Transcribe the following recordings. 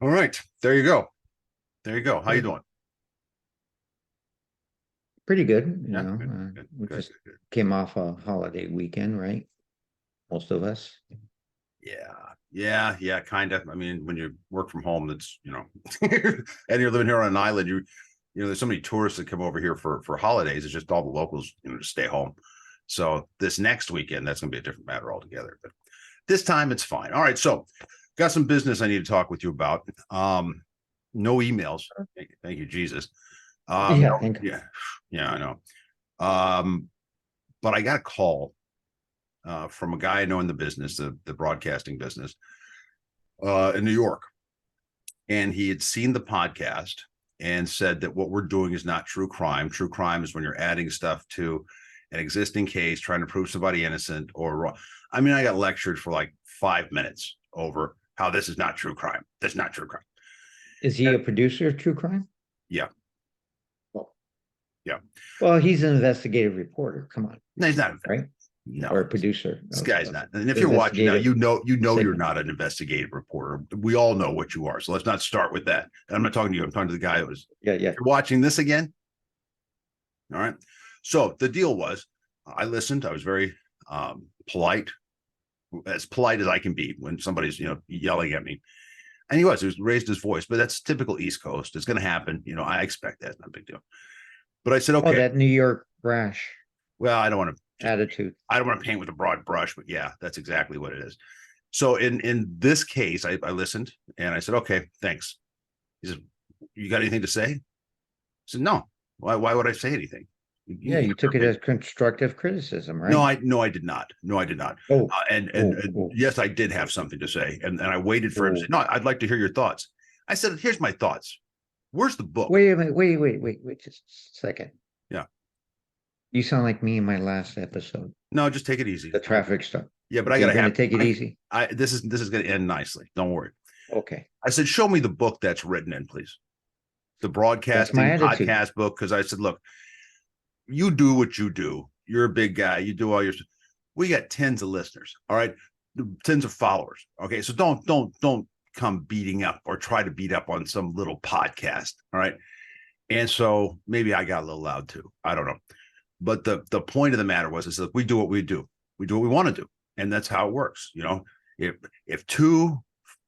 All right, there you go. There you go. How you Hey, doing? pretty good. Yeah, good, good, We good, just good, good. came off a holiday weekend, right? Most of us. Yeah, yeah, kind of. I mean, when you work from home, that's and you're living here on an island, there's so many tourists that come over here for holidays. It's just all the locals, just stay home. So this next weekend, that's going to be a different matter altogether. But this time, it's fine. All right, so got some business I need to talk with you about. No emails. Thank you, Jesus. Yeah, No, thank yeah, I know. Um, but I got a call from a guy I know in the business, the broadcasting business, in New York, and he had seen the podcast and said that what we're doing is not true crime. True crime is when you're adding stuff to an existing case, trying to prove somebody innocent or wrong. I mean, I got lectured for like 5 minutes over how this is not true crime. That's not true crime. Is he a producer of true crime? Yeah, Well, yeah. well, he's an investigative reporter. Come on, No, he's not. right? No, Or a producer this guy's of not. And if you're watching now, investigative you're segment. not an investigative reporter. We all know what you are. So let's not start with that. And I'm not talking to you. I'm talking to the guy that was. Yeah, If yeah. you're watching this again, all right. So the deal was, I listened. I was very polite, as polite as I can be when somebody's yelling at me. And he was raised his voice, but that's typical East Coast. It's going to happen. I expect that. It's not a big deal. But I said, Oh, okay. that New York brash Well, I don't want to just. attitude. I don't want to paint with a broad brush, but yeah, that's exactly what it is. So in this case, I listened and I said, okay, thanks. He said, you got anything to say? I said, no. Why would I say anything? Yeah, you took it as constructive criticism, No, right? I did not. No, I did not. Oh, And oh, yes, I did have something to say, and I waited for him to say, oh. no, I'd like to hear your thoughts. I said, here's my thoughts. Where's the book? Wait a minute. Wait, just a second. Yeah. You sound like me in my last episode, No, just take it easy. the traffic stop. Yeah, but I Okay, you're gotta gonna have. take it easy. This is gonna end nicely. Don't worry. Okay, I said, show me the book that's written in, please. The that's my broadcasting attitude. podcast book, because I said, look, you do what you do. You're a big guy. You do all your stuff. We got tens of listeners. All right. Tens of followers. Okay. So don't come beating up or try to beat up on some little podcast. All right. And so maybe I got a little loud too. I don't know. But the point of the matter was is that we do what we do. We do what we want to do. And that's how it works. If two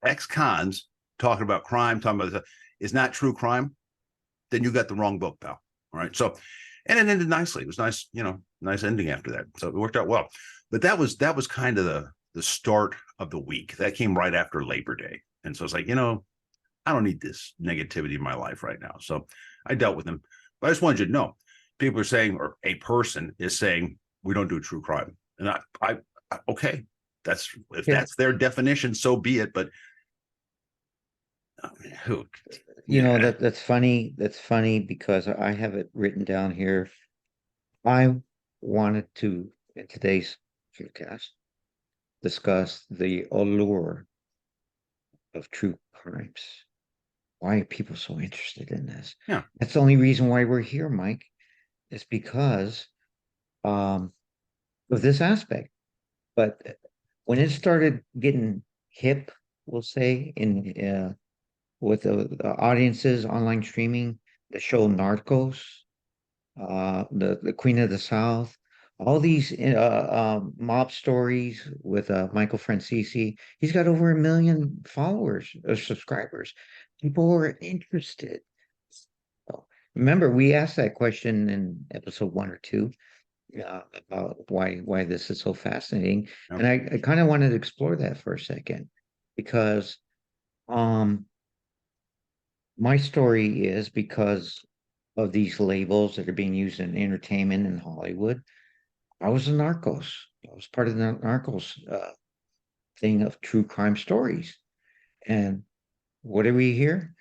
ex-cons talking about crime, talking about is not true crime, then you got the wrong book, pal. All right. So and it ended nicely. It was nice, nice ending after that. So it worked out well. But that was kind of the start of the week. That came right after Labor Day. And so it's like, I don't need this negativity in my life right now. So I dealt with them. But I just wanted you to know, people are saying, or a person is saying, we don't do true crime. And okay, if Yeah, that's their definition, so be it. But who, you know yeah, that's funny. That's funny because I have it written down here. I wanted to in today's podcast discuss the allure of true crimes. Why are people so interested in this? yeah, That's the only reason why we're here, Mike. Is because um, of this aspect. But when it started getting hip, we'll say, in with the audiences, online streaming, the show Narcos, the Queen of the South, all these mob stories with Michael Francisi. He's got over 1 million followers or subscribers. People are interested. So, remember, we asked that question in episode 1 or 2 about why this is so fascinating. yeah, And I kind of wanted to explore that for a second because um my story is because of these labels that are being used in entertainment in Hollywood. I was a Narcos. I was part of the Narcos thing of true crime stories. And what are we here?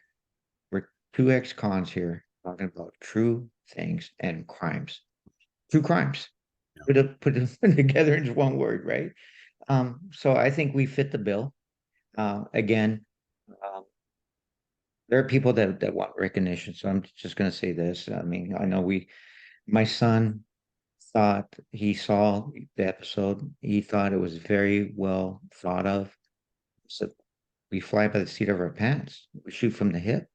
We're two ex-cons here talking about true things and crimes. True crimes. yeah. Put it together into one word, right? So I think we fit the bill. Again, um, there are people that want recognition. So I'm just going to say this. I mean, I know my son thought he saw the episode. He thought it was very well thought of. So we fly by the seat of our pants. We shoot from the hip,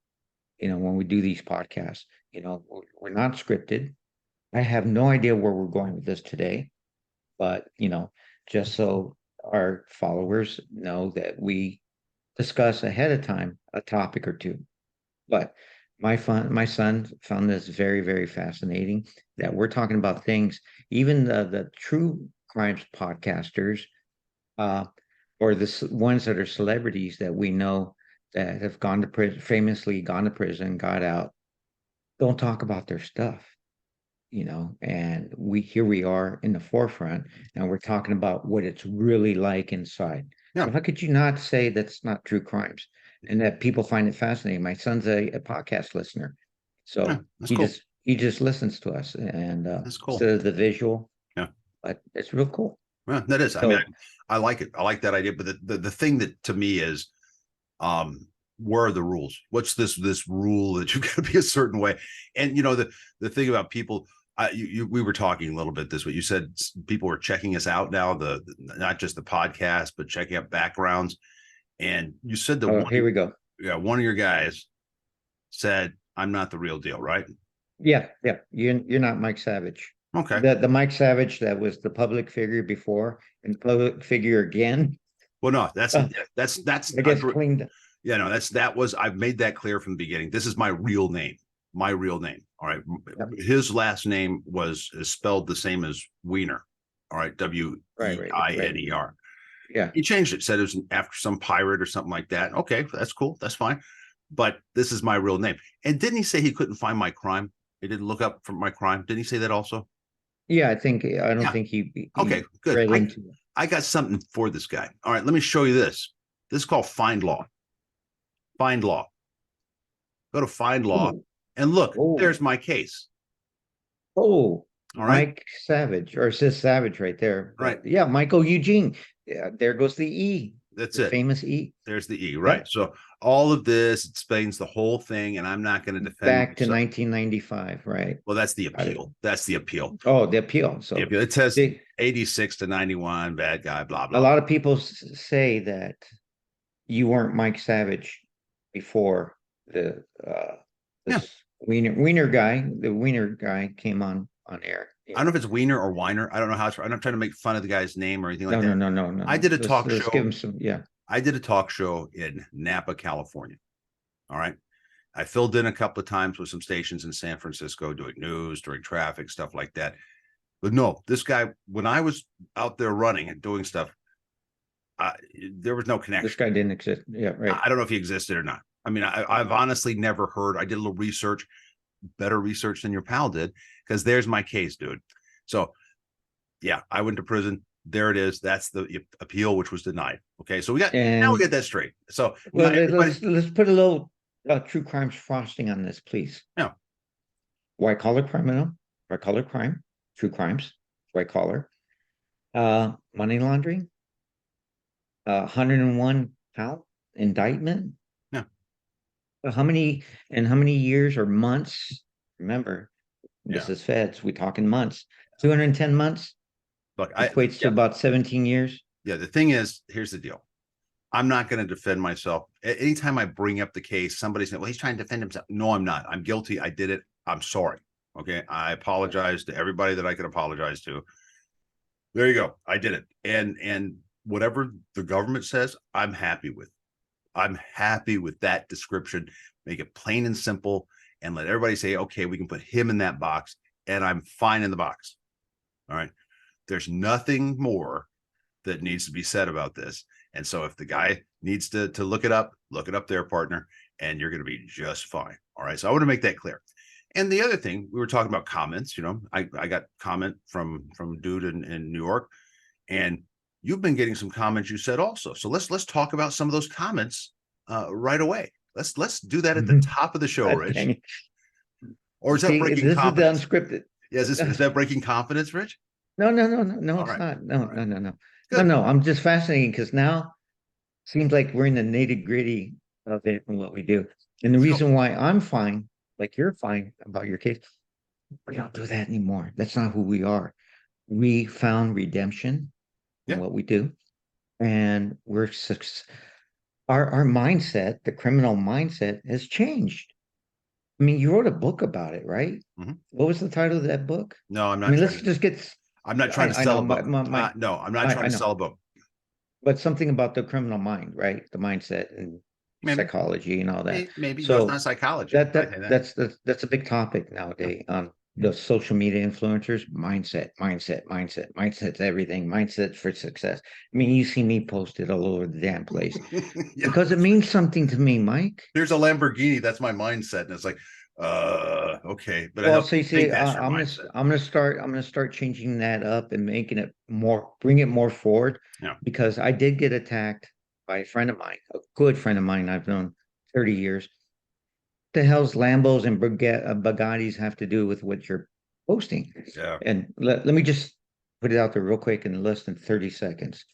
when we do these podcasts. We're not scripted. I have no idea where we're going with this today, but just so our followers know that we discuss ahead of time a topic or two. But my son found this very, very fascinating that we're talking about things, even the true crimes podcasters, uh, or ones that are celebrities that we know that have gone to prison, famously gone to prison, got out, don't talk about their stuff, and we are in the forefront, and we're talking about what it's really like inside. Yeah. So how could you not say that's not true crimes and that people find it fascinating? My son's a podcast listener, Yeah, so that's he cool. just listens to us, and That's cool. instead of the visual, Yeah. but it's real cool. Yeah, that is. I mean, So I like it. I like that idea. But the thing that to me is, where are the rules? What's this rule that you got to be a certain way? And the thing about people, we were talking a little bit this week. You said people were checking us out now, the not just the podcast, but checking out backgrounds. And you said that here we go. one of your guys said, "I'm not the real deal," right? Yeah, yeah. You're not Mike Savage. Okay. The Mike Savage that was the public figure before and public figure again. Well, no, that's Uh, that's I guess cleaned. yeah, no, that was, I've made that clear from the beginning. This is my real name. My real name. All right. Yep. His last name is spelled the same as Wiener. All right. Wieiner. Yeah. He changed it, said it was after some pirate or something like that. Okay, that's cool. That's fine. But this is my real name. And didn't he say he couldn't find my crime? He didn't look up for my crime. Didn't he say that also? Yeah, I don't think he Okay, good. read into it. I got something for this guy. All right, let me show you this. This is called Find Law. Find Law. Go to Find Law and look, there's my case. All right. Mike Savage, or it says Savage right there. Right. Yeah, Michael Eugene. Yeah, there goes the E. That's the it. Famous E. There's the E, right? Yeah. So all of this explains the whole thing, and I'm not going to defend back to 1995, right? Well, that's the appeal. That's the appeal. Oh, the appeal. So it says 86 to 91, bad guy, blah blah. A lot of people say that you weren't Mike Savage before this Wiener guy. The Wiener guy came on air. I don't know if it's Wiener or Weiner. I don't know how it's. I'm not trying to make fun of the guy's name or anything like that. No. I did a talk show. Give him some, yeah. I did a talk show in Napa, California. All right. I filled in a couple of times with some stations in San Francisco doing news, during traffic, stuff like that. But no, this guy, when I was out there running and doing stuff, there was no connection. This guy didn't exist. Yeah, right. I don't know if he existed or not. I mean, I've honestly never heard. I did a little research, better research than your pal did, because there's my case, dude. So, yeah, I went to prison. There it is. That's the appeal, which was denied. Okay, so now we get that straight. So, well, let's put a little true crimes frosting on this, please. Yeah. White collar criminal, white collar crime, true crimes, white collar, money laundering, 101 count indictment. Yeah. How many years or months? Remember, this is feds. We're talking months. 210 months. Look, equates to about 17 years. Yeah. The thing is, here's the deal. I'm not going to defend myself. Anytime I bring up the case, somebody's saying, well, he's trying to defend himself. No, I'm not. I'm guilty. I did it. I'm sorry. Okay. I apologize to everybody that I could apologize to. There you go. I did it. And whatever the government says, I'm happy with. I'm happy with that description. Make it plain and simple and let everybody say, okay, we can put him in that box and I'm fine in the box. All right. There's nothing more that needs to be said about this. And so if the guy needs to look it up there, partner, and you're going to be just fine. All right. So I want to make that clear. And the other thing, we were talking about comments, I got comment from dude in New York, and you've been getting some comments you said also. So let's talk about some of those comments right away. Let's do that at the top of the show, Rich. Or is that breaking confidence? This is the unscripted. Yeah, is that breaking confidence, Rich? No, it's not. No. I'm just fascinated because now it seems like we're in the nitty gritty of it and what we do. And the reason why I'm fine, like you're fine about your case, we don't do that anymore. That's not who we are. We found redemption in what we do, and we're our mindset, the criminal mindset, has changed. I mean, you wrote a book about it, right? Mhm. What was the title of that book? No, I'm I not mean, trying let's to. just get. I'm not trying to I sell know a book. my No, I'm not trying I to know, sell a book. but something about the criminal mind, right? The mindset and Maybe, psychology and all that. maybe. No, it's not So psychology. I say that. that's a big topic Yeah. nowadays. The social media influencers, mindset's everything. Mindset for success. I mean, you see me posted all over the damn place Yeah. because it means something to me, Mike. Here's a Lamborghini. That's my mindset, and it's like, okay, but I Well, don't so you think see, that's your mindset. I'm gonna start changing that up and making it more, bring it more forward, Yeah. because I did get attacked by a friend of mine, a good friend of mine I've known 30 years. The hell's Lambos and Bugattis have to do with what you're posting? Yeah. And let me just put it out there real quick in less than 30 seconds.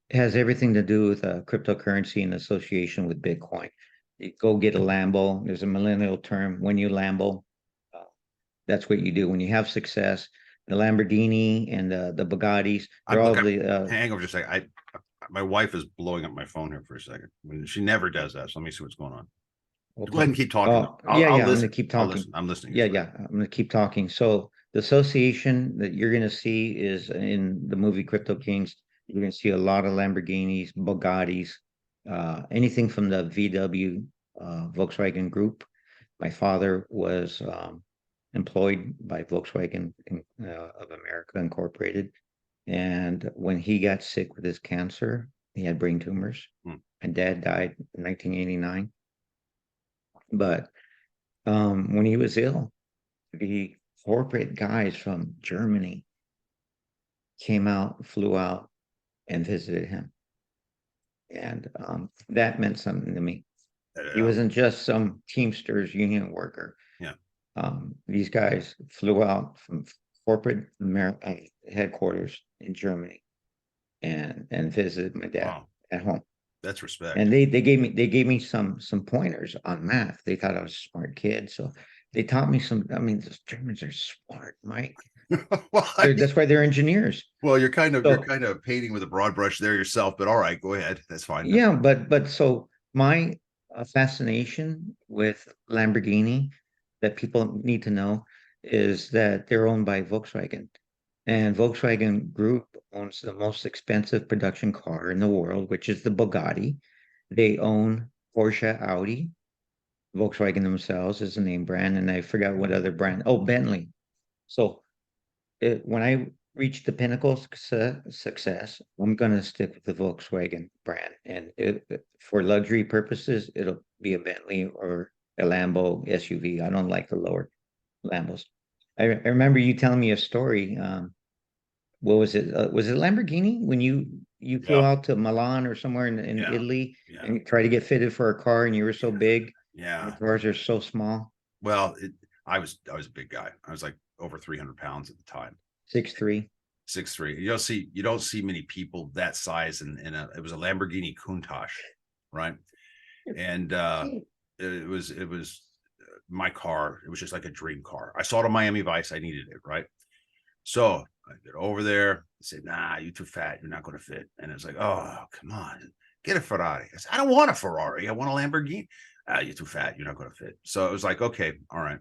It has everything to do with cryptocurrency and association with Bitcoin. You go get a Lambo. There's a millennial term, when you Lambo. Uh, that's what you do when you have success. The Lamborghini and the Bugattis, they're all Look, I'm the hang over just a second. My wife is blowing up my phone here for a second. She never does that. So let me see what's going on. Go ahead okay. and keep talking. Oh, yeah, I'll yeah, I'm gonna listen. keep I'll talking. listen. I'm listening. Yeah, It's fine. yeah, I'm gonna keep talking. So the association that you're gonna see is in the movie Crypto Kings. You're gonna see a lot of Lamborghinis, Bugattis, anything from the VW Volkswagen Group. My father was employed by Volkswagen of America Incorporated, and when he got sick with his cancer, he had brain tumors. Hmm. My dad died in 1989, but when he was ill, the corporate guys from Germany came out, flew out, and visited him. And that meant something to me. He Yeah. wasn't just some Teamsters union worker. Yeah. These guys flew out from corporate America headquarters in Germany and visited my dad Wow. at home. That's respect. And they gave me some pointers on math. They thought I was a smart kid, so they taught me some. I mean, those Germans are smart, Mike. Well, I mean, That's why they're engineers. well, you're So kind of painting with a broad brush there yourself, but all right, go ahead. That's fine. That's yeah, fine. but so my fascination with Lamborghini that people need to know is that they're owned by Volkswagen, and Volkswagen Group owns the most expensive production car in the world, which is the Bugatti. They own Porsche, Audi. Volkswagen themselves is a name brand, and I forgot what other brand. Oh, Bentley. So when I reach the pinnacle of success, I'm going to stick with the Volkswagen brand. And for luxury purposes, it'll be a Bentley or a Lambo SUV. I don't like the lower Lambos. I remember you telling me a story. What was it? Was it Lamborghini when you flew Yeah. out to Milan or somewhere in Yeah. Italy Yeah. and you tried to get fitted for a car and you were so big and the Yeah. cars are so small? Well, I was a big guy. I was like over 300 pounds at the time. 6'3". 6'3". You don't see many people that size it was a Lamborghini Countach, right? And it was my car. It was just like a dream car. I saw it on Miami Vice. I needed it, right? So I get over there, I said, nah, you too fat, you're not going to fit. And it's like, oh, come on, get a Ferrari. I said, I don't want a Ferrari, I want a Lamborghini. Ah, you're too fat, you're not going to fit. So it was like, okay, all right.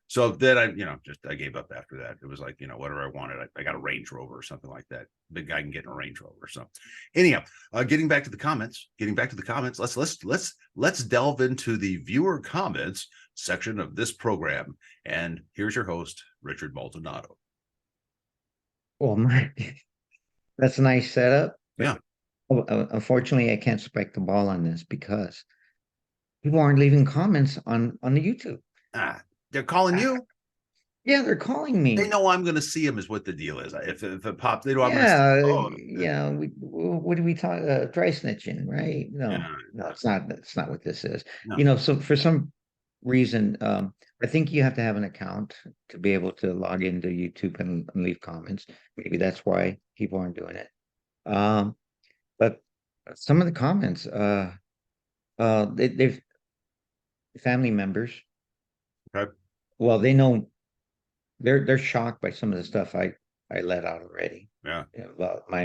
So then I gave up after that. It was like, whatever I wanted. I got a Range Rover or something like that. Big guy can get in a Range Rover. So anyhow, getting back to the comments, let's delve into the viewer comments section of this program. And here's your host, Richard Maldonado. Well, that's a nice setup. Yeah. Unfortunately, I can't spike the ball on this because people aren't leaving comments on the YouTube. Ah, they're calling Ah, you. yeah, they're calling They me. know I'm going to see them is what the deal is. If it pops, they know I'm going to see. Yeah, Oh, what do we talk? Dry snitching, right? No, yeah, no, it's not. That's not what this is. no. So for some reason, I think you have to have an account to be able to log into YouTube and leave comments. Maybe that's why people aren't doing it. Um, but some of the comments, they've family members. Okay. Well, they know they're shocked by some of the stuff I let out already Yeah. about my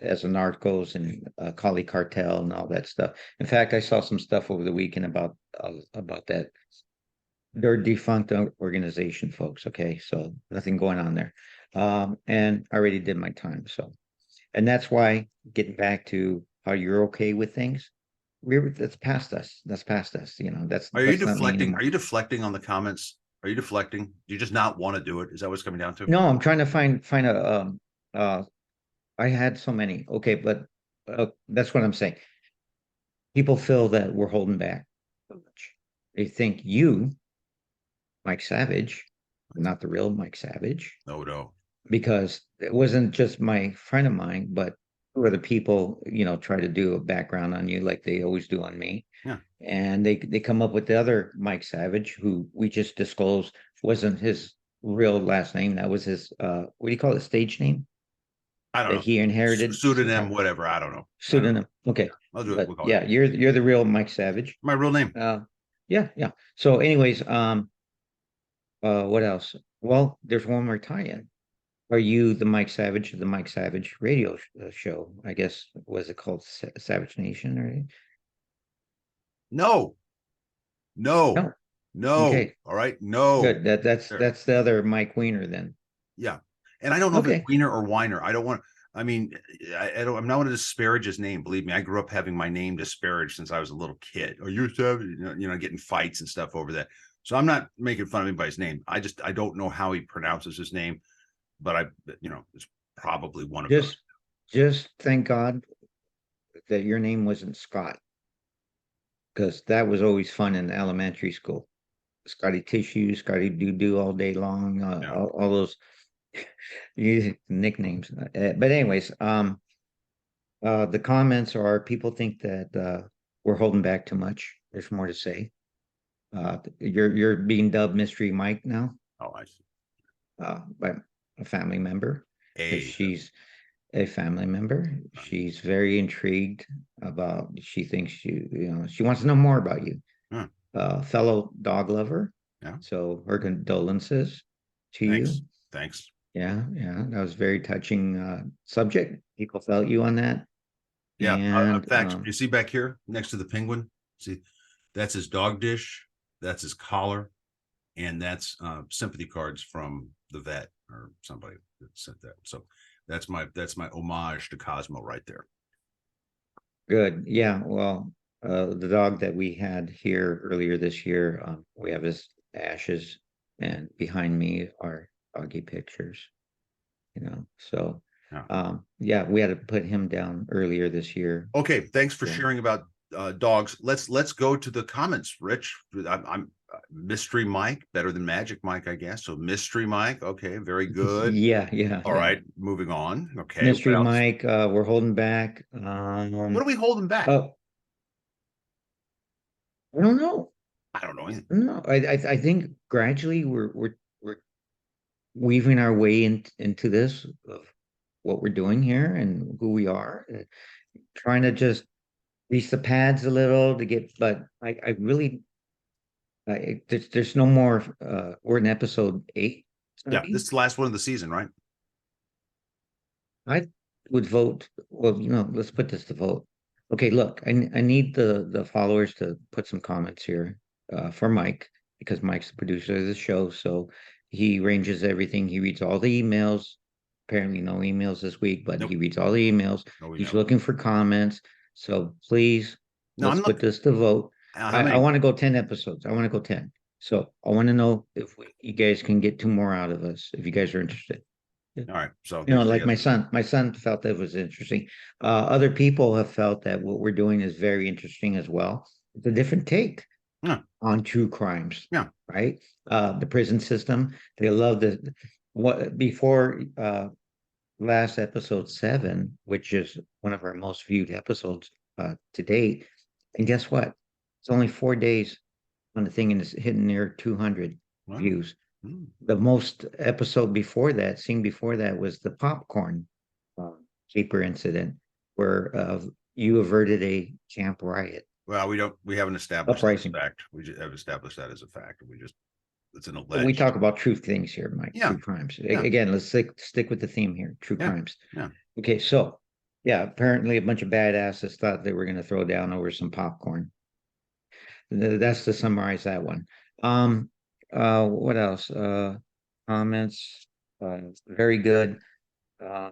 as the narcos and Cali Cartel and all that stuff. In fact, I saw some stuff over the weekend about that. They're a defunct organization, folks. Okay, so nothing going on there. And I already did my time. So, and that's why getting back to how you're okay with things, that's past us. That's past us. You know, Are you that's not me deflecting? anymore. Are you deflecting on the comments? Are you deflecting? Do you just not want to do it? Is that what's coming down to? No, I'm trying to find a uh I had so many. Okay, but that's what I'm saying. People feel that we're holding back so much. They think you, Mike Savage, not the real Mike Savage, No, no. because it wasn't just my friend of mine, but who other people, try to do a background on you like they always do on me. Yeah. And they come up with the other Mike Savage, who we just disclosed wasn't his real last name. That was his what do you call it, stage name I don't that know. he inherited Pseudonym, sometime. whatever. I don't know. Pseudonym. Okay. I'll do it. But We'll call it yeah, you're the real Mike Savage. my real name. Yeah, yeah. So anyways, what else? Well, there's one more tie-in. Are you the Mike Savage of the Mike Savage radio show? I guess, was it called Savage Nation or No, no, no? no. Okay, All right. No. good. That's There. that's the other Mike Weiner then. Yeah. And I don't know if it's Okay. Wiener or Weiner. I don't want, I mean, I don't, I'm not going to disparage his name. Believe me, I grew up having my name disparaged since I was a little kid. Or you're savage, getting fights and stuff over that. So I'm not making fun of anybody's name. I don't know how he pronounces his name, but it's probably one of those. Just thank God that your name wasn't Scott, because that was always fun in elementary school. Scotty Tissue, Scotty Doo Doo all day long, Yeah. all those nicknames. But anyways, the comments are people think that we're holding back too much. There's more to say. You're being dubbed Mystery Mike now, Oh, I see. by a family member, because A. she's a family member. She's very intrigued about. She thinks she wants to know more about you. Huh. Fellow dog lover. Yeah. So her condolences to Thanks. you. Thanks. Yeah, yeah, that was very touching subject. People felt you on that. Yeah. In And fact, you see back here next to the penguin, see, that's his dog dish, that's his collar, and that's sympathy cards from the vet or somebody that sent that. So that's my homage to Cosmo right there. good. Yeah, well, the dog that we had here earlier this year, we have his ashes, and behind me are doggy pictures, So Yeah. yeah, we had to put him down earlier this year. Okay, thanks for Yeah. sharing about dogs. Let's go to the comments, Rich. I'm Mystery Mike, better than Magic Mike, I guess. So Mystery Mike, okay, very good. Yeah, yeah, All yeah. right, moving on. Okay, Mystery what else? Mike, we're holding back. What are we holding back? Oh, I don't know. I don't know anything. No, I think gradually we're weaving our way into this of what we're doing here and who we are, trying to just grease the pads a little to get, but I really, there's no more, we're in episode 8. Yeah, this is the last one of the season, right? I would vote, well, let's put this to vote. Okay, look, I need the followers to put some comments here for Mike, because Mike's the producer of the show, so he arranges everything. He reads all the emails. Apparently no emails this week, but Nope. he reads all the emails. No He's email. looking for comments. So please, No, let's I'm put this to vote. how I many? want to go 10 episodes. I want to go 10. So I want to know if you guys can get 2 more out of us, if you guys are interested. All right, so Like my son felt that was interesting. Other people have felt that what we're doing is very interesting as well. It's a different take on true crimes. Yeah. Right. The prison system. They love what before last episode 7, which is one of our most viewed episodes to date. And guess what? It's only 4 days on the thing, and it's hitting near 200 views. The most episode before that, scene before that, was the popcorn caper incident, where you averted a camp riot. Well, we haven't established that as a fact. We just have established that as a fact. It's an alleged. We talk about true things here, Mike. Yeah. True crimes. Yeah. Again, let's stick with the theme here. True crimes. Yeah. Okay, so Yeah, apparently a bunch of badasses thought they were going to throw down over some popcorn. That's to summarize that one. Um, what else? Comments. Very good. Uh,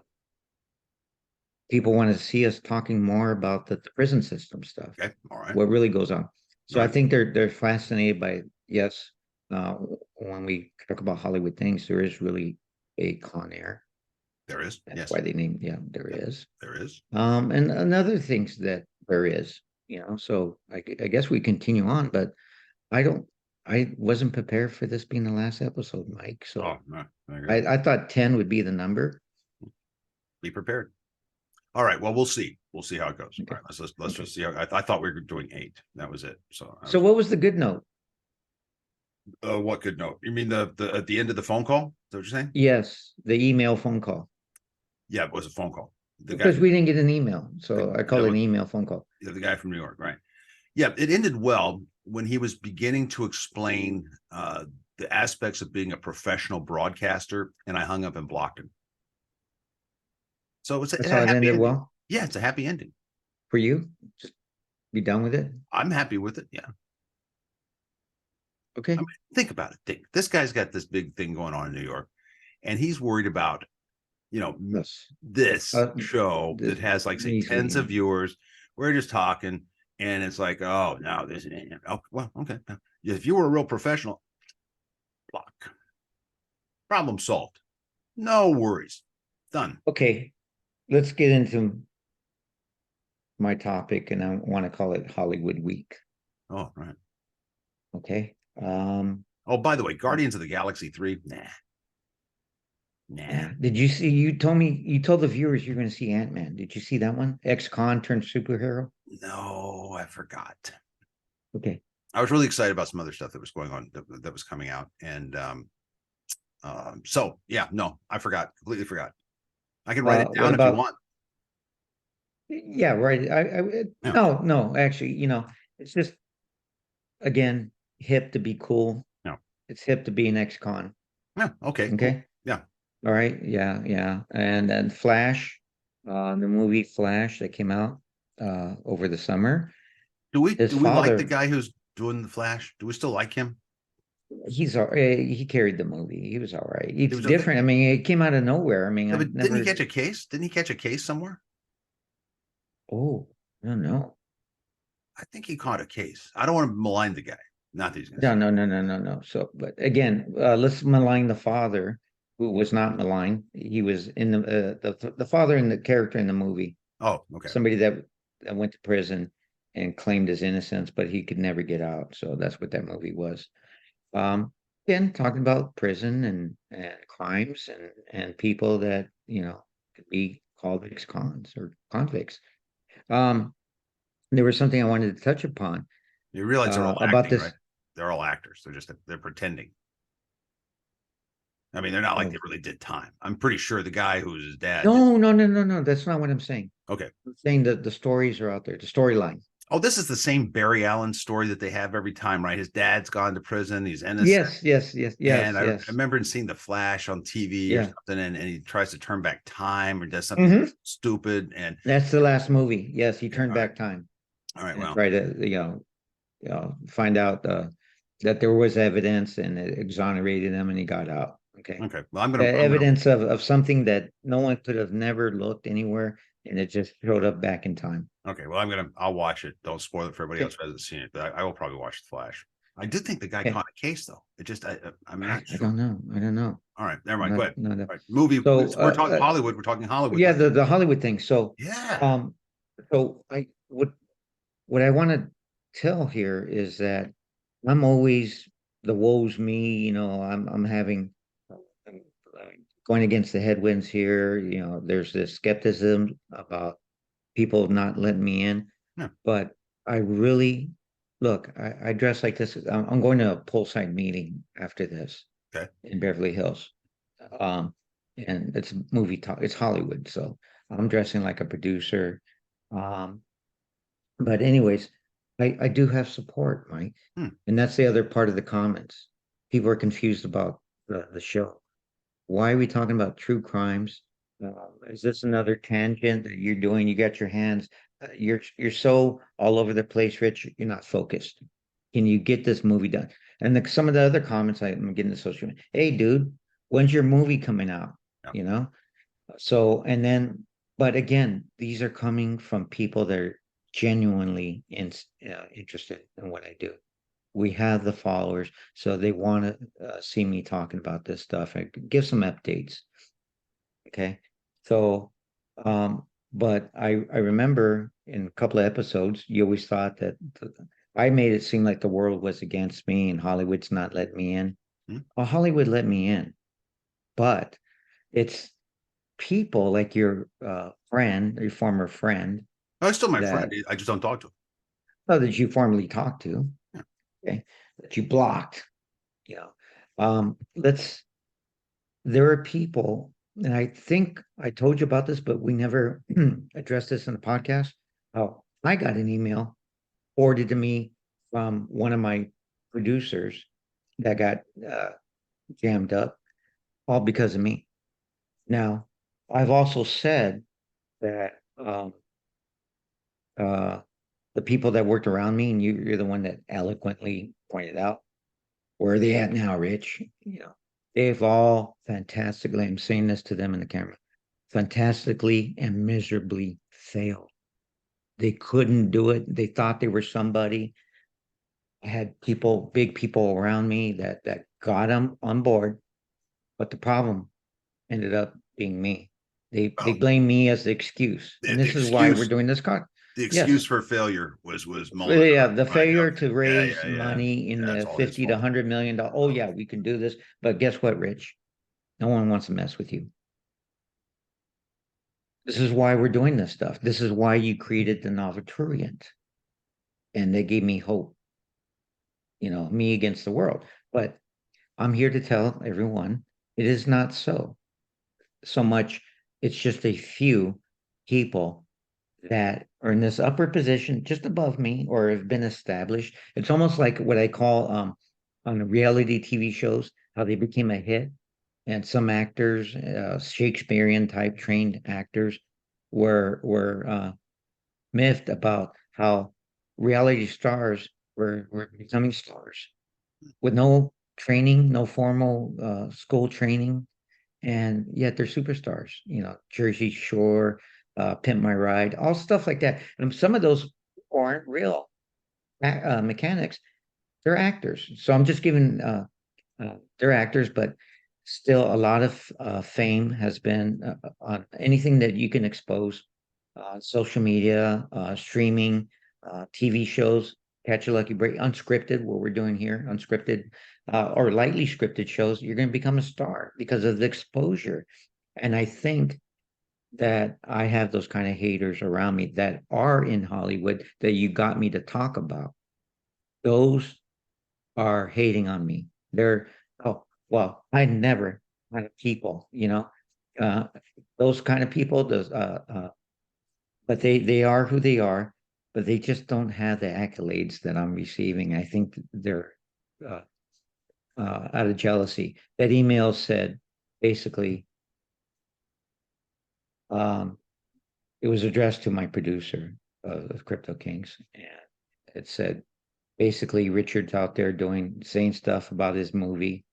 People want to see us talking more about the prison system stuff, Okay. All right. what really goes on. So All I right. think they're fascinated by, yes, uh, when we talk about Hollywood things, there is really a Con Air. There is. That's Yes. why they named, yeah, there Yep. is. There is. And another things that there is, so I guess we continue on, but I don't, I wasn't prepared for this being the last episode, Mike. Oh, So no, I agree. I thought 10 would be the number. Be prepared. All right. Well, we'll see. We'll see how it goes. Okay. All right. Let's Okay. just see how. I thought we were doing 8. That was it. So I So was. what was the good note? What good note? You mean the at the end of the phone call? Is that what you're saying? Yes, the email phone call. Yeah, it was a phone call. The guy. Because we didn't get an email. So I call That it an was email phone call. the guy from New York, right? Yeah, it ended well when he was beginning to explain the aspects of being a professional broadcaster, and I hung up and blocked him. So it That's had how a it happy ended ending. well Yeah, it's a happy ending. for you. Just be done with it. I'm happy with it. Yeah. I Okay. mean, think about it. This guy's got this big thing going on in New York, and he's worried about, Yes. this show This that has, like, say, tens easy. of viewers. We're just talking, and it's like, oh no, this. Oh, well, okay. If you were a real professional, block. Problem solved. No worries. Done. Okay. Let's get into my topic, and I want to call it Hollywood Week. Oh, right. Okay. Oh, by the way, Guardians of the Galaxy 3. Nah. Yeah. Did you see? You told the viewers you're going to see Ant-Man. Did you see that one? Ex-con turned superhero. No, I forgot. Okay. I was really excited about some other stuff that was going on that was coming out, and so yeah, no, I forgot, completely forgot. I can write it What down if you about? want. Yeah, right. Yeah. No. Actually, it's just again hip to be cool. No. It's hip to be an ex-con. Yeah. Okay. Cool. Okay. Yeah. All right. Yeah. Yeah. And then Flash, the movie Flash that came out over the summer. His Do we like the father, guy who's doing the Flash? Do we still like him? he carried the movie. He was all right. It It's was okay. different. I mean, it came out of nowhere. I mean, Yeah, I've but didn't he never. catch a case? Didn't he catch a case somewhere? Oh, I don't know. I think he caught a case. I don't want to malign the guy. Not that he's gonna No, say. no. So, but again, let's malign the father, who was not maligned. He was in the father and the character in the movie. Oh, okay. Somebody that went to prison and claimed his innocence, but he could never get out. So that's what that movie was. Again, talking about prison and crimes and people that could be called ex-cons or convicts. Um, there was something I wanted to touch upon You realize they're all about acting, right? this. They're all actors. They're pretending. I mean, they're not like Oh, they really did time. I'm pretty sure the guy who's his dad did. no. That's not what I'm saying. Okay. I'm saying that the stories are out there, the storyline. Oh, this is the same Barry Allen story that they have every time, right? His dad's gone to prison. He's innocent. And I Yes. remember seeing the Flash on TV or Yeah. something, and he tries to turn back time or does something Hmm. stupid. And That's the last movie. Yes, he yeah, turned back time all right, and well, tried to, find out that there was evidence and it exonerated him and he got out. Okay. okay. Well, I'm gonna, Evidence of something that no one could have never looked anywhere and it just showed up back in time. okay. Well, I'll watch it. Don't spoil it for everybody else Okay. who hasn't seen it, but I will probably watch the Flash. I did think the guy Okay. caught a case though. I'm not I sure. don't know. I don't know. All right, never mind. Not, Go ahead. not All right, movie. so We're talking Hollywood. We're talking Hollywood. yeah, the Hollywood thing. So Yeah. um so I what I want to tell here is that I'm always the woe's me, I'm having I'm, going against the headwinds here. There's this skepticism about people not letting me in, Yeah. but I really look, I dress like this. I'm going to a poolside meeting after this Okay. in Beverly Hills. Um, and it's movie talk, it's Hollywood, so I'm dressing like a producer. Um, but anyways, I do have support, Mike. Hmm. And that's the other part of the comments. People are confused about the show. Why are we talking about true crimes? Is this another tangent that you're doing? You got your hands, you're so all over the place, Rich. You're not focused. Can you get this movie done? And some of the other comments I'm getting to social media. Hey, dude, when's your movie coming out? Yeah. You know? So, and then, but again, these are coming from people that are genuinely interested in what I do. We have the followers, so they want to see me talking about this stuff and give some updates. Okay. So, but I remember in a couple of episodes, you always thought that I made it seem like the world was against me and Hollywood's not letting me in. Hmm? Well, Hollywood let me in, but it's people like your friend, your former friend Oh, he's still my friend. that I just don't talk to him. oh, that you formerly talked to, Yeah. okay, that you blocked, you know. Let's there are people, and I think I told you about this, but we never addressed this in the podcast. Oh, I got an email forwarded to me from one of my producers that got jammed up, all because of me. Now, I've also said that uh, the people that worked around me, and you're the one that eloquently pointed out, where are they at now, Rich? You know, they've all fantastically, I'm saying this to them in the camera, fantastically and miserably failed. They couldn't do it. They thought they were somebody. I had people, big people around me that got them on board, but the problem ended up being me. They Oh, blame me as the excuse, and the this is why we're excuse, doing this con. the Yes, excuse for failure was well, Maldonado, yeah, the right? failure Okay. to Yeah, raise yeah, yeah. money in That's the all his 50 to fault. $100 million. Oh yeah, we can do this, but guess what, Rich? No one wants to mess with you. This is why we're doing this stuff. This is why you created the Novaturiant, and they gave me hope. Me against the world. But I'm here to tell everyone it is not so much. It's just a few people that are in this upper position just above me or have been established. It's almost like what I call on the reality TV shows, how they became a hit. And some actors, Shakespearean type trained actors, were miffed about how reality stars were becoming stars with no training, no formal school training, and yet they're superstars. Jersey Shore, Pimp My Ride, all stuff like that. And some of those aren't real mechanics; they're actors. So I'm just giving they're actors, but still a lot of fame has been on anything that you can expose, social media, streaming, TV shows, Catch a Lucky Break, unscripted, what we're doing here, unscripted or lightly scripted shows. You're going to become a star because of the exposure. And I think that I have those kind of haters around me that are in Hollywood that you got me to talk about. Those are hating on me. They're, oh, well, I never kind of people, uh, those kind of people, but they are who they are, but they just don't have the accolades that I'm receiving. I think they're uh, out of jealousy. That email said basically, um, it was addressed to my producer of Crypto Kings, and it said basically Richard's out there saying stuff about his movie.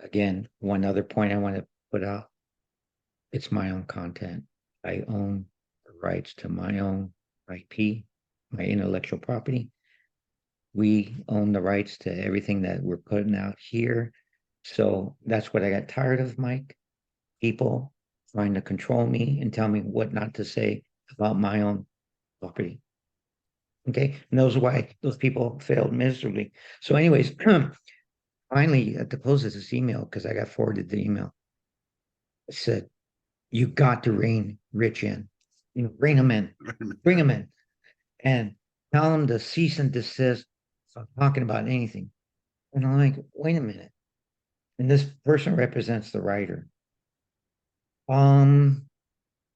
Again, one other point I want to put out, it's my own content. I own the rights to my own IP, my intellectual property. We own the rights to everything that we're putting out here. So that's what I got tired of, Mike. People trying to control me and tell me what not to say about my own property. Okay. And those are why those people failed miserably. So, anyways, finally, at the close of this email, because I got forwarded the email, it said, you got to rein Rich in. Rein him in, bring him in, and tell him to cease and desist from talking about anything. And I'm like, wait a minute. And this person represents the writer. Um,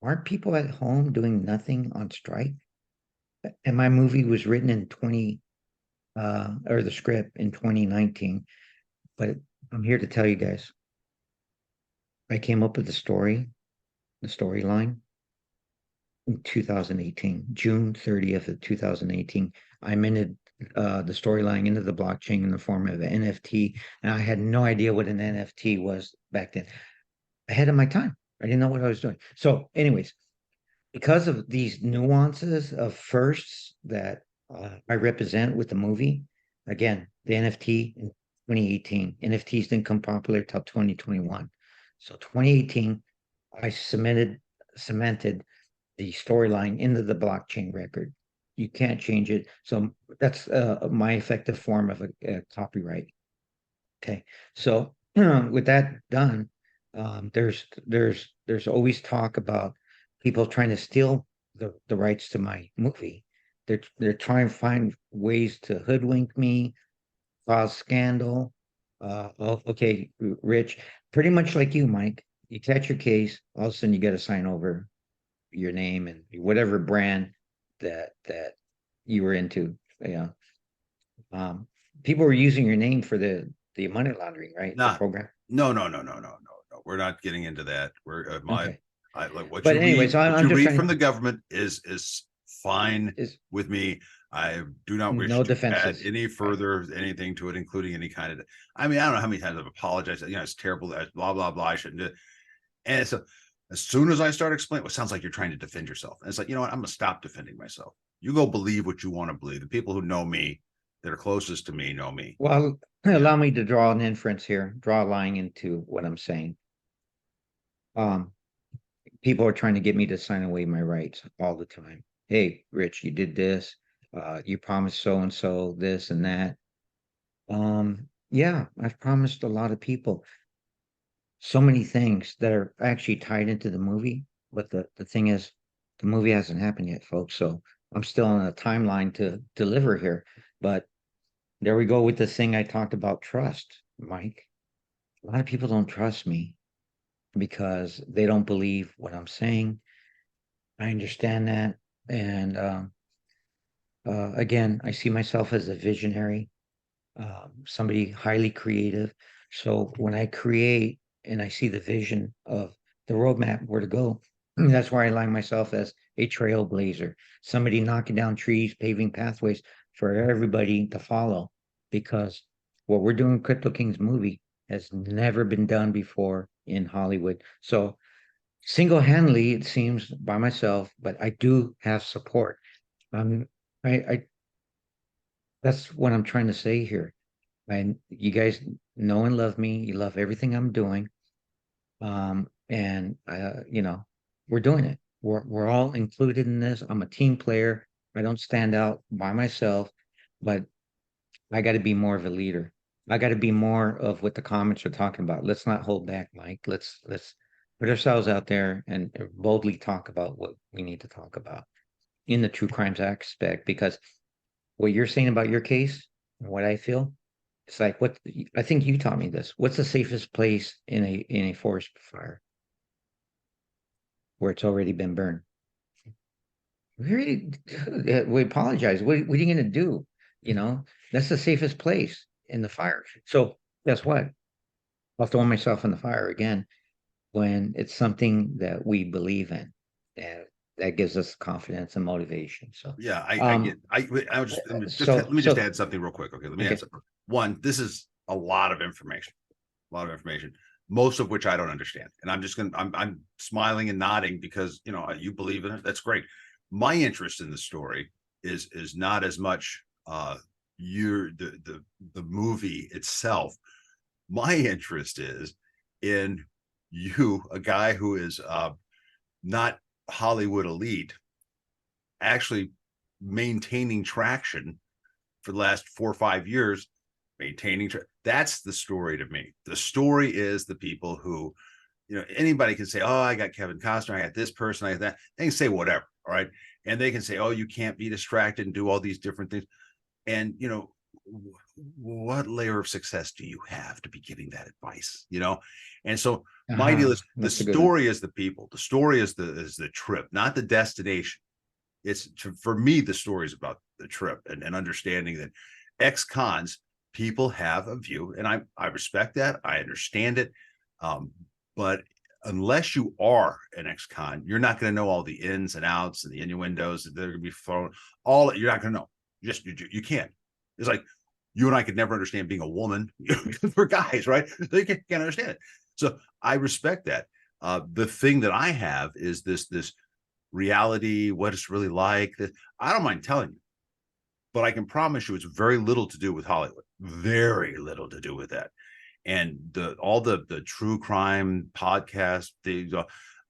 aren't people at home doing nothing on strike? And my movie was written in 20 or the script in 2019. But I'm here to tell you guys, I came up with the story the storyline in 2018, June 30th of 2018. I minted the storyline into the blockchain in the form of an NFT, and I had no idea what an NFT was back then. Ahead of my time. I didn't know what I was doing. So, anyways, because of these nuances of firsts that I represent with the movie, again, the NFT in 2018, NFTs didn't come popular till 2021. So 2018, I cemented the storyline into the blockchain record. You can't change it. So that's my effective form of a copyright. Okay. So with that done, there's always talk about people trying to steal the rights to my movie. They're trying to find ways to hoodwink me, cause scandal. Oh, okay, Rich, pretty much like you, Mike. You catch your case, all of a sudden you got to sign over your name and whatever brand that you were into. Yeah. Um, People were using your name for the money laundering, right? The Not, program. no. We're not getting into that. We're Okay. I like But anyways, what I'm you just read trying from to the government is fine is with me. I do not wish no to add defenses. any further anything to it, including any kind of. I mean, I don't know how many times I've apologized. You know, it's terrible. Blah blah blah. I shouldn't do it. And so, as soon as I start explaining, well, it sounds like you're trying to defend yourself. And it's like, you know what? I'm gonna stop defending myself. You go believe what you want to believe. The people who know me, that are closest to me, know me. Well, Yeah. allow me to draw an inference here, draw a line into what I'm saying. Um, People are trying to get me to sign away my rights all the time. Hey, Rich, you did this. You promised so and so this and that. Yeah, I've promised a lot of people so many things that are actually tied into the movie. But the thing is, the movie hasn't happened yet, folks. So I'm still on a timeline to deliver here. But there we go with the thing I talked about trust, Mike. A lot of people don't trust me because they don't believe what I'm saying. I understand that. And again, I see myself as a visionary, somebody highly creative. So when I create and I see the vision of the roadmap where to go, that's where I align myself as a trailblazer, somebody knocking down trees, paving pathways for everybody to follow. Because what we're doing in Crypto Kings movie has never been done before in Hollywood. So single-handedly, it seems by myself, but I do have support. Um, I that's what I'm trying to say here. And you guys know and love me. You love everything I'm doing. And we're doing it. We're all included in this. I'm a team player. I don't stand out by myself, but I got to be more of a leader. I got to be more of what the comments are talking about. Let's not hold back, Mike. Let's put ourselves out there and boldly talk about what we need to talk about in the true crimes aspect. Because what you're saying about your case and what I feel, it's like what I think you taught me this. What's the safest place in a forest fire where it's already been burned? We already, we apologize. What are you going to do? You know, that's the safest place in the fire. So guess what? I'll throw myself in the fire again when it's something that we believe in, and that gives us confidence and motivation. So, Yeah, I get. um, I was just let so, me just so, add something real quick. Okay, let me add okay, something. One, this is a lot of information, most of which I don't understand, and I'm smiling and nodding because you know you believe in it. That's great. My interest in the story is not as much your the movie itself. My interest is in you, a guy who is not Hollywood elite, actually maintaining traction for the last 4 or 5 years, that's the story to me. The story is the people who, you know, anybody can say, oh, I got Kevin Costner, I got this person, I got that. They can say whatever, all right. And they can say, oh, you can't be distracted and do all these different things. And, you know, what layer of success do you have to be giving that advice, you know? And so my deal is the that's a good one. story is the people, the story is the trip, not the destination. For me, the story is about the trip and understanding that ex-cons, people have a view, and I respect that, I understand it, but unless you are an ex-con, you're not going to know all the ins and outs and the innuendos that are going to be thrown. All you're not going to know. You can't. It's like you and I could never understand being a woman because we're guys, right? They can't understand it. So I respect that. The thing that I have is this reality, what it's really like. That I don't mind telling you, but I can promise you, it's very little to do with Hollywood. Very little to do with that. And all the true crime podcast,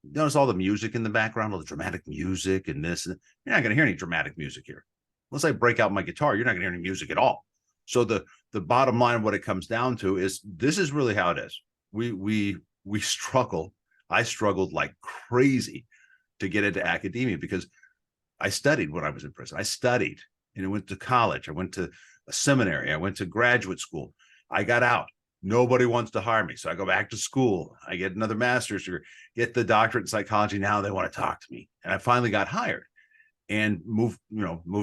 notice all the music in the background, all the dramatic music and this. You're not going to hear any dramatic music here. Unless I break out my guitar, you're not going to hear any music at all. So the bottom line of what it comes down to is this is really how it is. We struggle. I struggled like crazy to get into academia because I studied when I was in prison. I studied and I went to college. I went to a seminary. I went to graduate school. I got out. Nobody wants to hire me. So I go back to school. I get another master's degree, get the doctorate in psychology. Now they want to talk to me. And I finally got hired and moved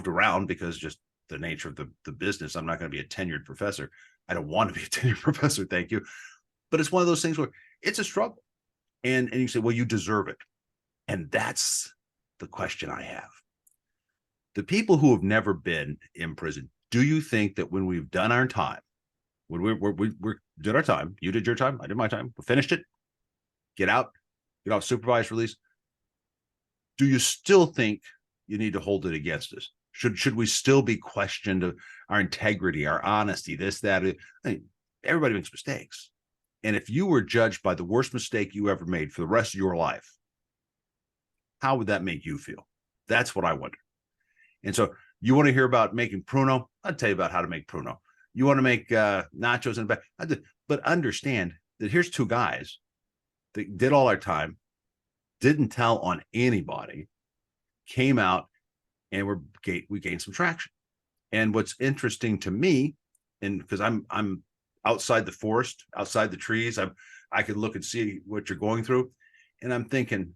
around because just the nature of the business. I'm not going to be a tenured professor. I don't want to be a tenured professor. Thank you. But it's one of those things where it's a struggle. And you say, well, you deserve it. And that's the question I have. The people who have never been in prison, do you think that when we've done our time, when we did our time, you did your time, I did my time, we finished it, get out supervised release, do you still think you need to hold it against us? Should we still be questioned of our integrity, our honesty, this, that? I mean, everybody makes mistakes. And if you were judged by the worst mistake you ever made for the rest of your life, how would that make you feel? That's what I wonder. And so you want to hear about making pruno? I'll tell you about how to make pruno. You want to make nachos in the back? But understand that here's two guys that did all our time, didn't tell on anybody, came out, and we gained some traction. And what's interesting to me, and because I'm outside the forest, outside the trees, I could look and see what you're going through, and I'm thinking,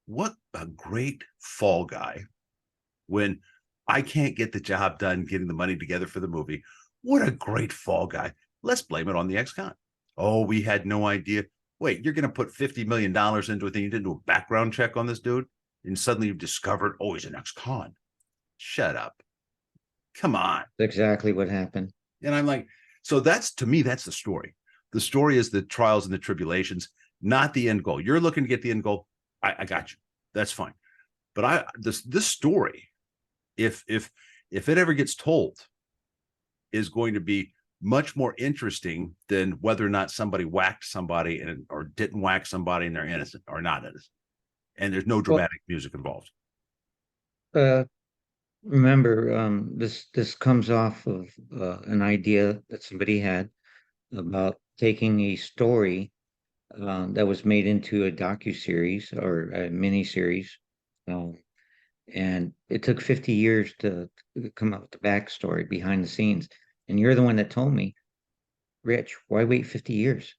what a great fall guy. When I can't get the job done getting the money together for the movie, what a great fall guy. Let's blame it on the ex-con. Oh, we had no idea. Wait, you're going to put $50 million into a thing. You didn't do a background check on this dude. And suddenly you've discovered, oh, he's an ex-con. Shut up. Come on. That's exactly what happened. And I'm like, so to me, that's the story. The story is the trials and the tribulations, not the end goal. You're looking to get the end goal. I got you. That's fine. But this story, if it ever gets told, is going to be much more interesting than whether or not somebody whacked somebody or didn't whack somebody and they're innocent or not innocent. And there's no dramatic music involved. Remember, this comes off of an idea that somebody had about taking a story that was made into a docuseries or a miniseries. And it took 50 years to come up with the backstory behind the scenes. And you're the one that told me, Rich, why wait 50 years?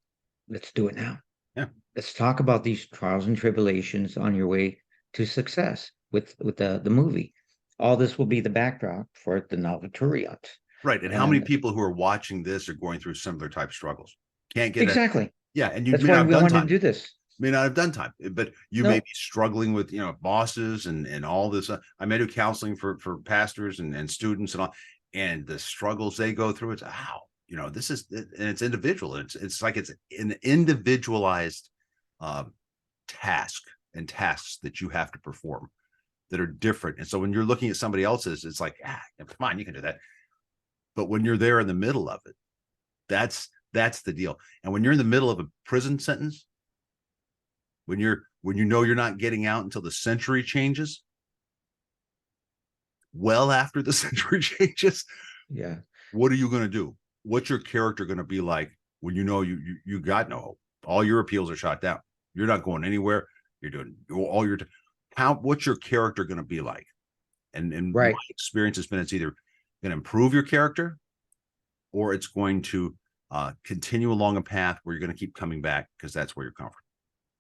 Let's do it now. Yeah. Let's talk about these trials and tribulations on your way to success with the movie. All this will be the backdrop for the NOVA-8. Right. And how many people who are watching this are going through similar type struggles? Can't get exactly. Yeah. And that's why we wanted to do this. May not have done time, but you may be struggling with, bosses and all this. I may do counseling for pastors and students and all, and the struggles they go through. It's this is, and it's individual. It's like it's an individualized task and tasks that you have to perform that are different. And so when you're looking at somebody else's, it's like, come on, you can do that. But when you're there in the middle of it, that's the deal. And when you're in the middle of a prison sentence, when you know you're not getting out until the century changes, well after the century changes, what are you going to do? What's your character going to be like when you know you got no hope? All your appeals are shot down. You're not going anywhere. You're doing all your what's your character going to be like? And my experience has been it's either going to improve your character or it's going to continue along a path where you're going to keep coming back because that's where you're comfortable.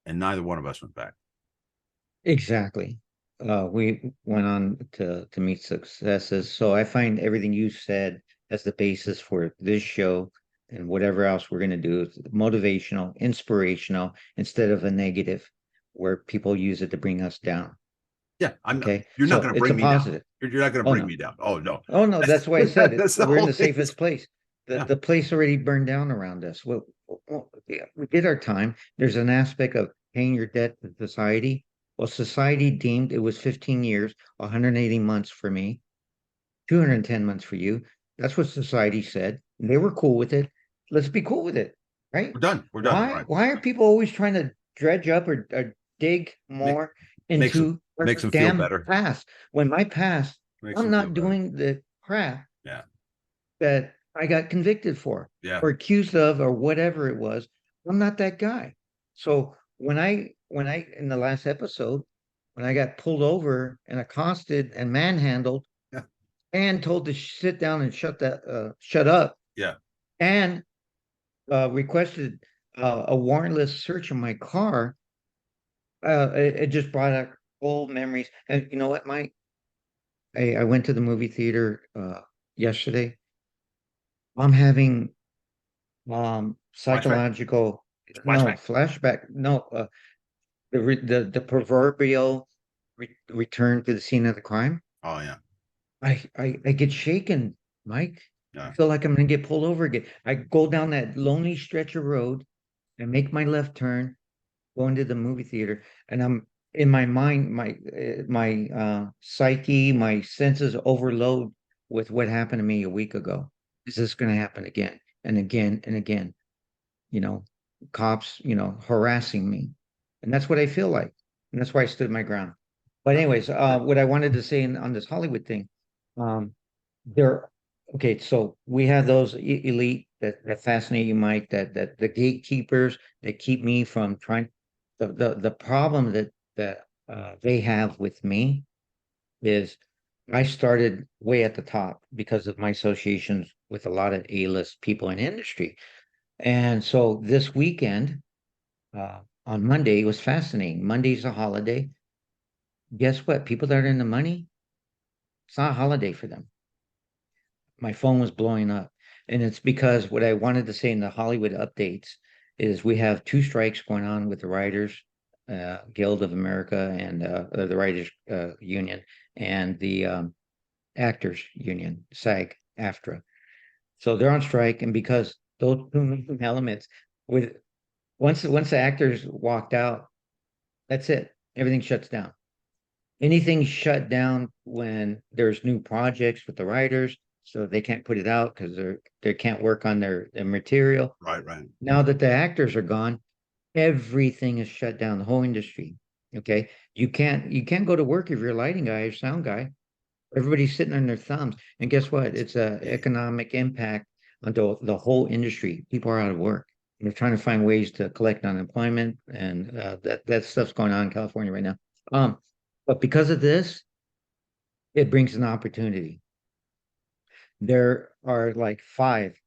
And neither one of us went back. Exactly. We went on to meet successes. So I find everything you said as the basis for this show and whatever else we're going to do is motivational, inspirational, instead of a negative where people use it to bring us down. Yeah, I'm not, Okay. you're not So going to it's a bring me down. positive. You're not going to Oh, bring no. me down. Oh no. Oh, no. That's why I said it. That's the We're in whole the thing. safest place. The, Yeah. the place already burned down around us. Yeah, we did our time. There's an aspect of paying your debt to society. Well, society deemed it was 15 years, 180 months for me, 210 months for you. That's what society said. They were cool with it. Let's be cool with it, right? We're done. We're done. Why? Right. Why are people always trying to dredge up or dig Make, more makes them into our makes them feel damn better. past? When my past, Makes I'm them feel not better. doing the crap Yeah. that I got convicted for Yeah. or accused of or whatever it was. I'm not that guy. So when I in the last episode, when I got pulled over and accosted and manhandled Yeah. and told to sit down and shut up Yeah. and requested a warrantless search of my car, it just brought up old memories. And you know what, Mike? I went to the movie theater yesterday. I'm having Flashback. psychological no Flashback. flashback no the proverbial return to the scene of the crime. Oh yeah. I get shaken, Mike. I Yeah. feel like I'm gonna get pulled over again. I go down that lonely stretch of road and make my left turn, go into the movie theater, and I'm in my mind, my psyche, my senses overload with what happened to me a week ago. Is this gonna happen again and again and again? You know, cops, harassing me. And that's what I feel like. And that's why I stood my ground. But anyways, what I wanted to say on this Hollywood thing, um, there, okay, so we have those elite that fascinate you, Mike, that the gatekeepers that keep me from trying. The problem that they have with me is I started way at the top because of my associations with a lot of A-list people in industry. And so this weekend, on Monday, it was fascinating. Monday's a holiday. Guess what? People that are in the money, it's not a holiday for them. My phone was blowing up. And it's because what I wanted to say in the Hollywood updates is we have two strikes going on with the Writers Guild of America and the Writers Union and the Actors Union, SAG-AFTRA. So they're on strike, and because those two main elements, with once the actors walked out, that's it. Everything shuts down. Anything shut down when there's new projects with the writers, so they can't put it out because they can't work on their material. Right. Right. Now that the actors are gone, everything is shut down, the whole industry. Okay. You can't go to work if you're a lighting guy or sound guy. Everybody's sitting on their thumbs. And guess what? It's a Yeah. economic impact onto the whole industry. People are out of work. They're trying to find ways to collect unemployment, and that stuff's going on in California right now. Um, but because of this, it brings an opportunity. There are like 5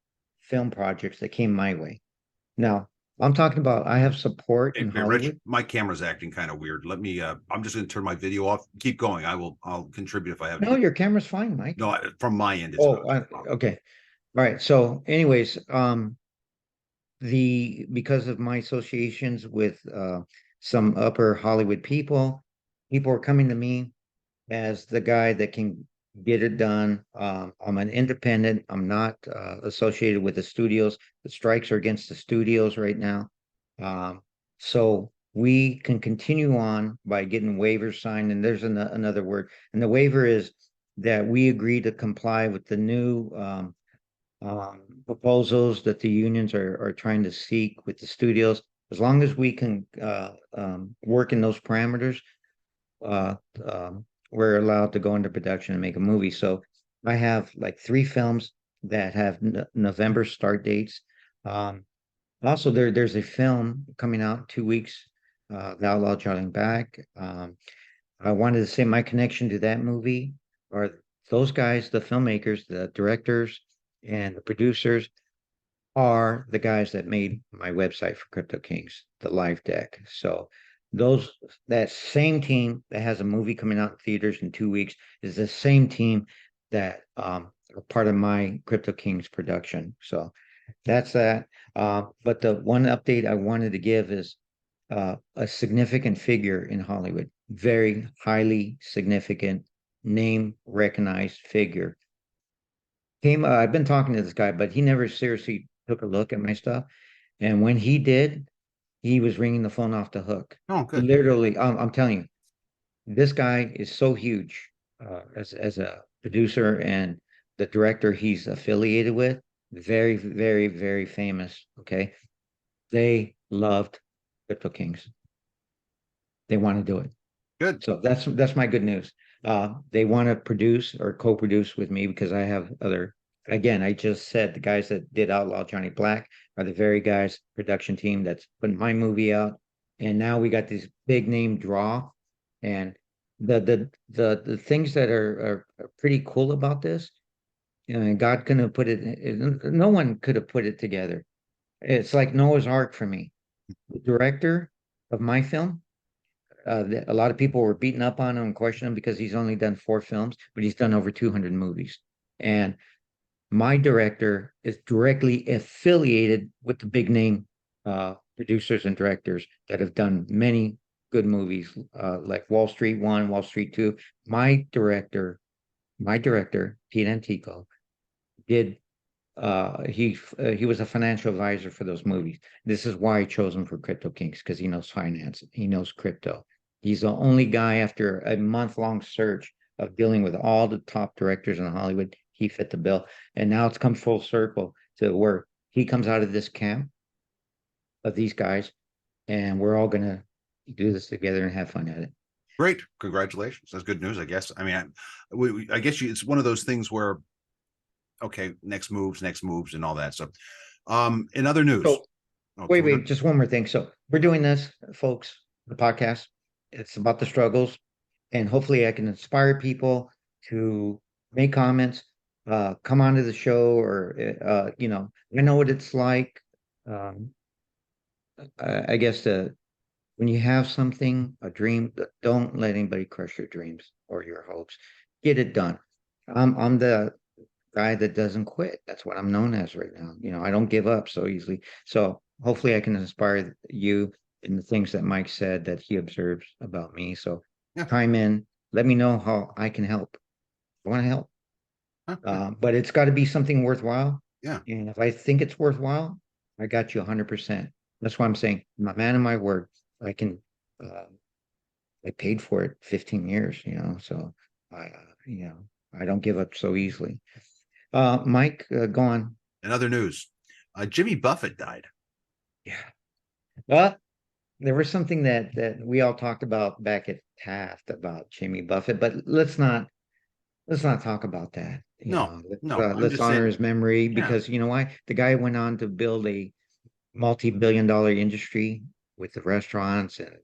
film projects that came my way. Now, I'm talking about I have support Hey, in hey, Rich, Hollywood. my camera's acting kind of weird. Let me. I'm just going to turn my video off. Keep going. I'll contribute if I have No, to. your camera's fine, Mike. No, from my end, it's not. Oh, okay. All right. So, anyways, the because of my associations with some upper Hollywood people are coming to me as the guy that can get it done. I'm an independent. I'm not associated with the studios. The strikes are against the studios right now. Um, so we can continue on by getting waivers signed. And there's another word. And the waiver is that we agree to comply with the new proposals that the unions are trying to seek with the studios. As long as we can work in those parameters, uh, we're allowed to go into production and make a movie. So I have like 3 films that have November start dates. Also, there's a film coming out in 2 weeks, The Outlaw Charging Back. I wanted to say my connection to that movie are those guys, the filmmakers, the directors, and the producers are the guys that made my website for Crypto Kings, the live deck. So those that same team that has a movie coming out in theaters in 2 weeks is the same team that are part of my Crypto Kings production. So That's that. But the one update I wanted to give is a significant figure in Hollywood, very highly significant, name recognized figure. I've been talking to this guy, but he never seriously took a look at my stuff. And when he did, he was ringing the phone off the hook. Oh, good. Literally, I'm telling you, this guy is so huge as a producer and the director he's affiliated with, very, very, very famous. Okay. They loved Crypto Kings. They want to do it. Good. So that's my good news. They want to produce or co-produce with me because I have other. Again, I just said the guys that did Outlaw Johnny Black are the very guys production team that's putting my movie out, and now we got this big name draw, and the things that are pretty cool about this. And God couldn't have put it. No one could have put it together. It's like Noah's Ark for me. The director of my film, a lot of people were beating up on him and questioning him because he's only done 4 films, but he's done over 200 movies. And my director is directly affiliated with the big name producers and directors that have done many good movies, like Wall Street 1, Wall Street 2. My director, Pete Antico, did he was a financial advisor for those movies. This is why I chose him for Crypto Kings, because he knows finance, he knows crypto. He's the only guy after a month-long search of dealing with all the top directors in Hollywood. He fit the bill. And now it's come full circle to where he comes out of this camp of these guys, and we're all gonna do this together and have fun at it. Great. Congratulations. That's good news, I guess. I mean, I guess it's one of those things where, okay, next moves, and all that. So, in other news. So Okay, wait, just one more thing. So we're doing this, folks, the podcast. It's about the struggles, and hopefully I can inspire people to make comments, come onto the show, or I know what it's like. Um, I guess when you have something, a dream, don't let anybody crush your dreams or your hopes. Get it done. I'm the guy that doesn't quit. That's what I'm known as right now. I don't give up so easily. So hopefully I can inspire you in the things that Mike said that he observes about me. So yeah. chime in, let me know how I can help. I want to help. Yeah. But it's got to be something worthwhile. Yeah. And if I think it's worthwhile, I got you 100%. That's why I'm saying, I'm a man of my word. I can, I paid for it 15 years, so I don't give up so easily. Mike, go on. In other news, Jimmy Buffett died. Yeah. Well, there was something that we all talked about back at Taft about Jimmy Buffett, but let's not talk about that. No, I'm Let's just honor saying. his memory Yeah. because you know why? The guy went on to build a multi-billion-dollar industry with the restaurants and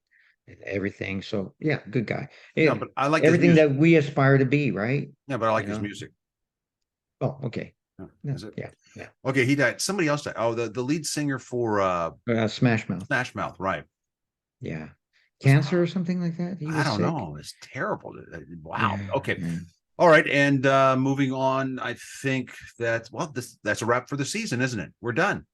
everything. So yeah, good guy. No, Yeah, but I like his everything music. that we aspire to be, right? Yeah, but I like You his know. music. Oh, okay. Yeah, Is it? yeah. Okay, he died. Somebody else died. Oh, the lead singer for Smash Mouth. Smash Mouth, right? Yeah. Cancer or something like that. He I was don't sick. know. It's terrible. Wow. Yeah, Okay. yeah. All right. And moving on, I think that's a wrap for the season, isn't it? We're done.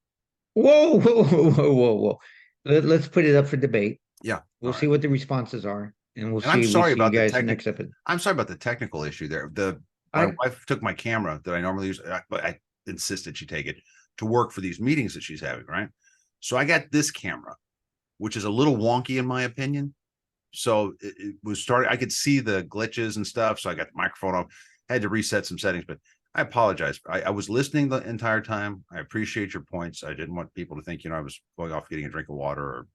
Whoa, whoa, whoa, whoa, whoa, whoa. Let's put it up for debate. Yeah. We'll All see right. what the responses are, and we'll And I'm see. We sorry see you about the guys technical. next episode. I'm sorry about the technical issue there. My I wife took my camera that I normally use, but I insisted she take it to work for these meetings that she's having, right? So I got this camera, which is a little wonky in my opinion. So it was starting. I could see the glitches and stuff. So I got the microphone off, had to reset some settings, but I apologize. I was listening the entire time. I appreciate your points. I didn't want people to think, I was going off getting a drink of water or,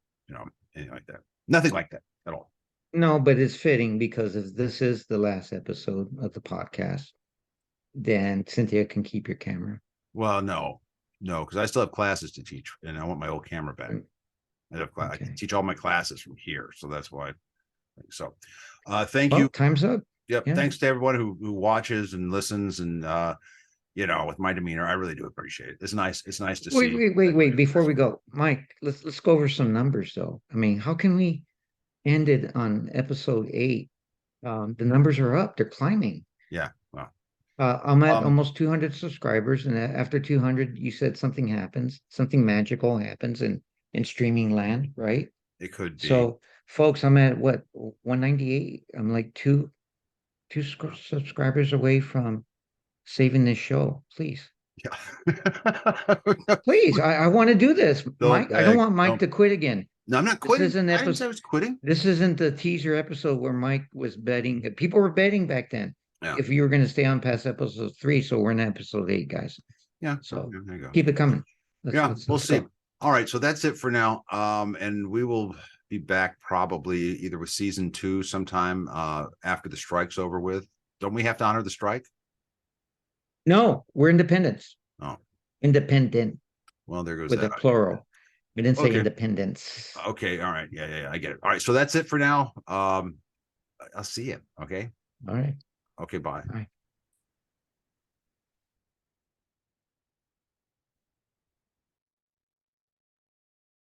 anything like that. Nothing like that at all. No, but it's fitting because if this is the last episode of the podcast, then Cynthia can keep your camera. Well, no, because I still have classes to teach and I want my old camera back. I can teach all my classes from here. So that's why. So thank you. Time's up. Yep. Yeah. Thanks to everyone who watches and listens and with my demeanor, I really do appreciate it. It's nice. It's nice to see. Wait. Before we go, Mike, let's go over some numbers though. I mean, how can we end it on episode 8? The numbers are up, they're climbing. Yeah. Well, I'm at Um, almost 200 subscribers, and after 200, you said something happens, something magical happens in streaming land, right? it could be. So, folks, I'm at what 198. I'm like two subscribers away from saving this show. Please, Yeah. please, I want to do this, Don't Mike. I don't beg. want Mike Don't. to quit again. No, I'm not This quitting. isn't I didn't say I episode. was quitting. This isn't the teaser episode where Mike was betting. People were betting back then Yeah. if you were going to stay on past episode 3. So we're in episode 8, guys. Yeah. So There you go. keep it coming. Yeah, we'll Let's see. go. All right, so that's it for now. And we will be back probably either with season 2 sometime after the strike's over with. Don't we have to honor the strike? No, we're independents. Oh, Independent well, there goes with that. a plural. We didn't say Okay. independence. Okay, all right. Yeah, I get it. All right, so that's it for now. I'll see you. Okay. All right. Okay, bye. All right.